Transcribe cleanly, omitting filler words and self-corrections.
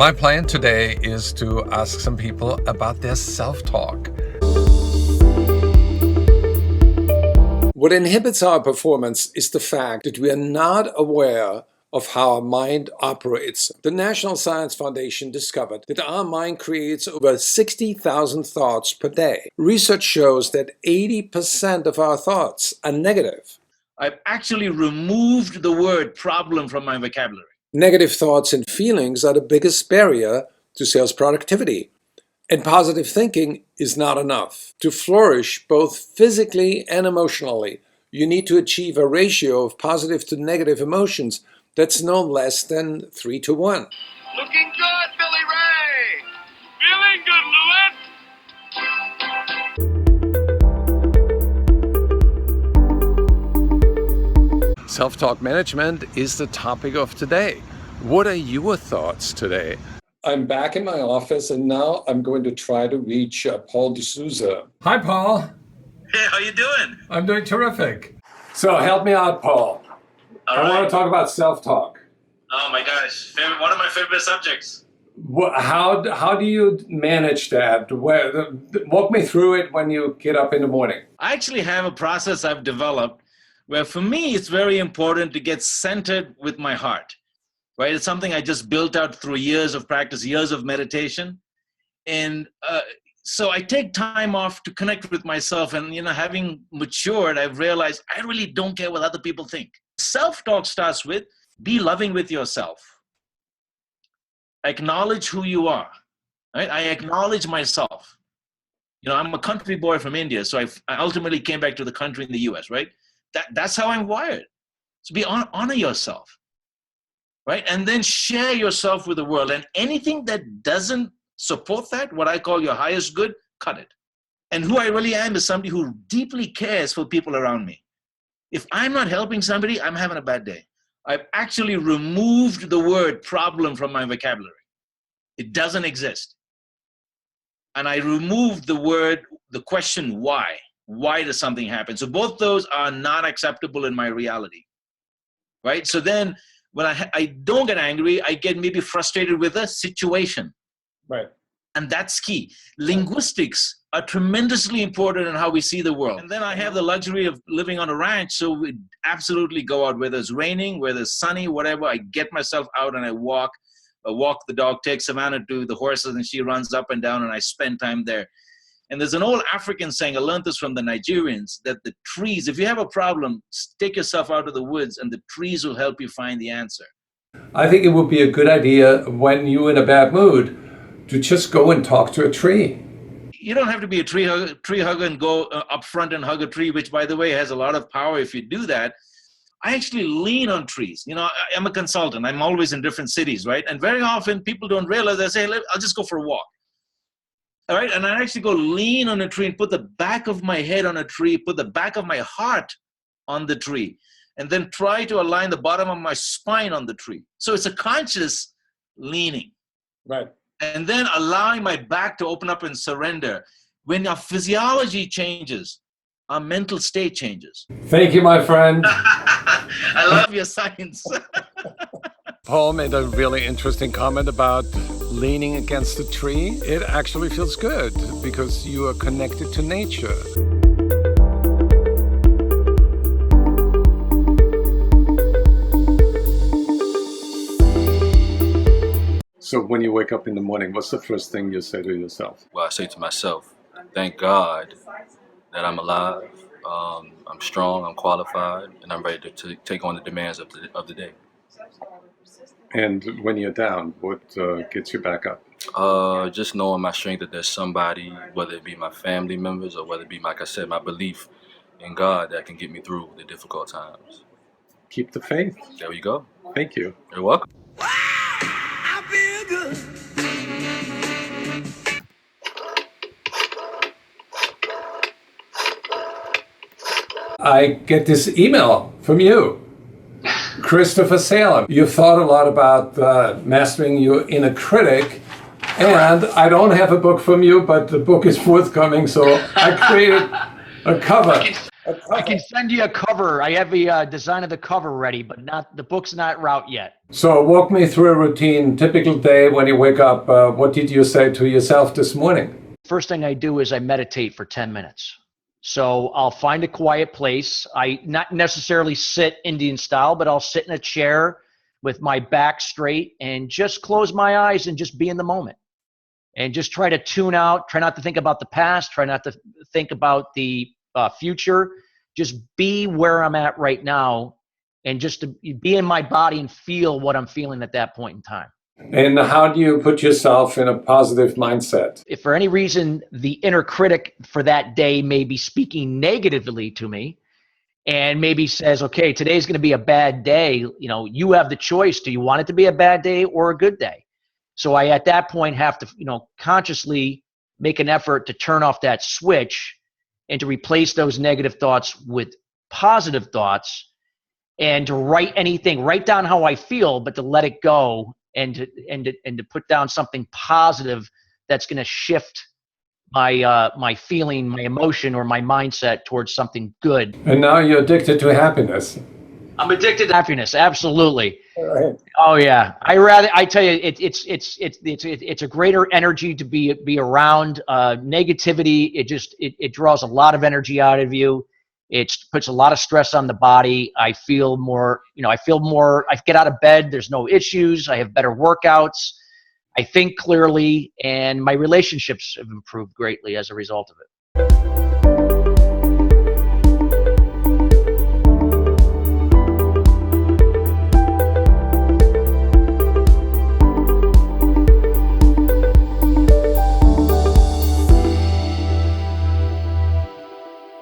My plan today is to ask some people about their self-talk. What inhibits our performance is the fact that we are not aware of how our mind operates. The National Science Foundation discovered that our mind creates over 60,000 thoughts per day. Research shows that 80% of our thoughts are negative. I've actually removed the word problem from my vocabulary. Negative thoughts and feelings are the biggest barrier to sales productivity. And positive thinking is not enough. To flourish both physically and emotionally, you need to achieve a ratio of positive to negative emotions that's no less than 3-to-1. Looking good, Billy Ray! Feeling good, Louis? Self-talk management is the topic of today. What are your thoughts today? I'm back in my office, and now I'm going to try to reach Paul D'Souza. Hi, Paul. Hey, how you doing? I'm doing terrific. So help me out, Paul. I want to talk about self-talk. Oh my gosh, one of my favorite subjects. How do you manage that? Walk me through it when you get up in the morning. I actually have a process I've developed where for me it's very important to get centered with my heart, right? It's something I just built out through years of practice, years of meditation. And so I take time off to connect with myself, and having matured, I've realized I really don't care what other people think. Self-talk starts with be loving with yourself. Acknowledge who you are, right? I acknowledge myself. I'm a country boy from India, so I ultimately came back to the country in the US, right? That's how I'm wired. So honor yourself, right? And then share yourself with the world. And anything that doesn't support that, what I call your highest good, cut it. And who I really am is somebody who deeply cares for people around me. If I'm not helping somebody, I'm having a bad day. I've actually removed the word problem from my vocabulary. It doesn't exist. And I removed the question why. Why does something happen? So both those are not acceptable in my reality, right? So then when I don't get angry, I get maybe frustrated with a situation. Right. And that's key. Linguistics are tremendously important in how we see the world. And then I have the luxury of living on a ranch, so we absolutely go out, whether it's raining, whether it's sunny, whatever. I get myself out and I walk the dog, take Savannah to the horses, and she runs up and down, and I spend time there. And there's an old African saying, I learned this from the Nigerians, that the trees, if you have a problem, take yourself out of the woods and the trees will help you find the answer. I think it would be a good idea when you're in a bad mood to just go and talk to a tree. You don't have to be a tree hugger and go up front and hug a tree, which, by the way, has a lot of power if you do that. I actually lean on trees. I'm a consultant. I'm always in different cities, right? And very often people don't realize, I say, I'll just go for a walk. All right, and I actually go lean on a tree and put the back of my head on a tree, put the back of my heart on the tree, and then try to align the bottom of my spine on the tree. So it's a conscious leaning. Right. And then allowing my back to open up and surrender. When our physiology changes, our mental state changes. Thank you, my friend. I love your science. Paul made a really interesting comment about leaning against a tree. It actually feels good because you are connected to nature. So when you wake up in the morning, what's the first thing you say to yourself? Well, I say to myself, thank God that I'm alive, I'm strong, I'm qualified, and I'm ready to take on the demands of the day. And when you're down, what gets you back up? Just knowing my strength, that there's somebody, whether it be my family members or whether it be, like I said, my belief in God, that can get me through the difficult times. Keep the faith. There we go. Thank you. You're welcome. I feel good. I get this email from you, Christopher Salem. You've thought a lot about mastering your inner critic, and I don't have a book from you, but the book is forthcoming, so I created a cover. I can send you a cover. I have a design of the cover ready, but not the book's not out yet. So walk me through a routine, typical day when you wake up. What did you say to yourself this morning? First thing I do is I meditate for 10 minutes. So I'll find a quiet place. I not necessarily sit Indian style, but I'll sit in a chair with my back straight and just close my eyes and just be in the moment. And just try to tune out, try not to think about the past, try not to think about the future. Just be where I'm at right now and just to be in my body and feel what I'm feeling at that point in time. And how do you put yourself in a positive mindset? If for any reason the inner critic for that day may be speaking negatively to me and maybe says, okay, today's going to be a bad day, you have the choice. Do you want it to be a bad day or a good day? So I, at that point, have to, consciously make an effort to turn off that switch and to replace those negative thoughts with positive thoughts and to write down how I feel, but to let it go and to put down something positive that's going to shift my feeling, my emotion, or my mindset towards something good. And now you're addicted to happiness. I'm addicted to happiness. Absolutely. Right. Oh yeah. I tell you, it's a greater energy to be around. Negativity, it draws a lot of energy out of you. It puts a lot of stress on the body. I feel more, I get out of bed. There's no issues. I have better workouts. I think clearly, and my relationships have improved greatly as a result of it.